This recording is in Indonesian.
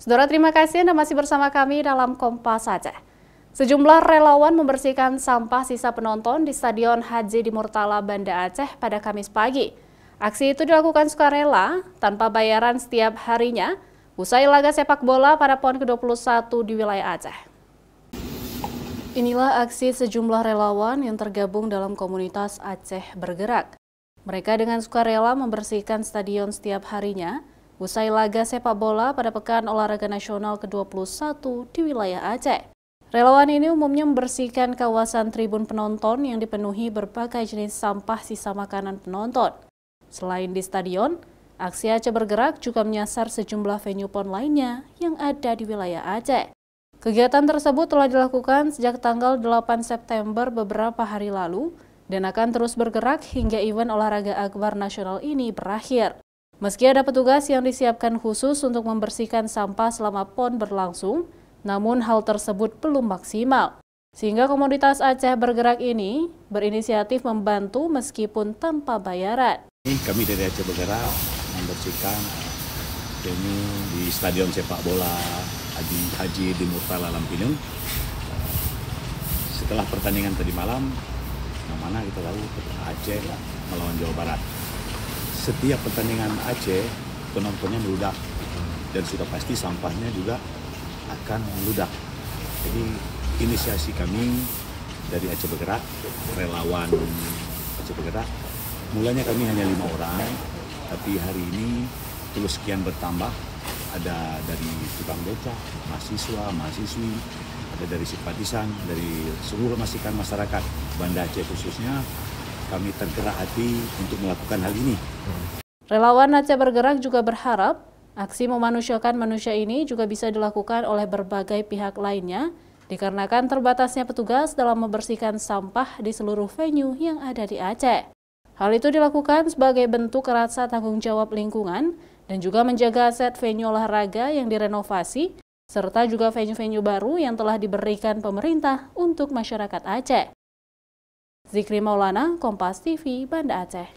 Saudara, terima kasih Anda masih bersama kami dalam Kompas Aceh. Sejumlah relawan membersihkan sampah sisa penonton di Stadion Haji di Murtala, Banda Aceh pada Kamis pagi. Aksi itu dilakukan sukarela tanpa bayaran setiap harinya usai laga sepak bola pada PON ke-21 di wilayah Aceh. Inilah aksi sejumlah relawan yang tergabung dalam komunitas Aceh Bergerak. Mereka dengan sukarela membersihkan stadion setiap harinya usai laga sepak bola pada Pekan Olahraga Nasional ke-21 di wilayah Aceh. Relawan ini umumnya membersihkan kawasan tribun penonton yang dipenuhi berbagai jenis sampah sisa makanan penonton. Selain di stadion, aksi Aceh Bergerak juga menyasar sejumlah venue PON lainnya yang ada di wilayah Aceh. Kegiatan tersebut telah dilakukan sejak tanggal 8 September beberapa hari lalu dan akan terus bergerak hingga event olahraga akbar nasional ini berakhir. Meski ada petugas yang disiapkan khusus untuk membersihkan sampah selama PON berlangsung, namun hal tersebut belum maksimal. Sehingga komunitas Aceh Bergerak ini berinisiatif membantu meskipun tanpa bayaran. Kami dari Aceh Bergerak membersihkan venue di Stadion Sepak Bola Haji di Murtala Lampinung. Setelah pertandingan tadi malam, yang mana kita tahu Aceh melawan Jawa Barat. Setiap pertandingan Aceh, penontonnya meludak dan sudah pasti sampahnya juga akan meludak. Jadi inisiasi kami dari Aceh Bergerak, relawan Aceh Bergerak, mulanya kami hanya 5 orang, tapi hari ini terus sekian bertambah. Ada dari tukang beca, mahasiswa, mahasiswi, ada dari simpatisan, dari seluruh masyarakat Banda Aceh khususnya. Kami tergerak hati untuk melakukan hal ini. Relawan Aceh Bergerak juga berharap aksi memanusiakan manusia ini juga bisa dilakukan oleh berbagai pihak lainnya dikarenakan terbatasnya petugas dalam membersihkan sampah di seluruh venue yang ada di Aceh. Hal itu dilakukan sebagai bentuk rasa tanggung jawab lingkungan dan juga menjaga aset venue olahraga yang direnovasi serta juga venue-venue baru yang telah diberikan pemerintah untuk masyarakat Aceh. Zikri Maulana, Kompas TV, Banda Aceh.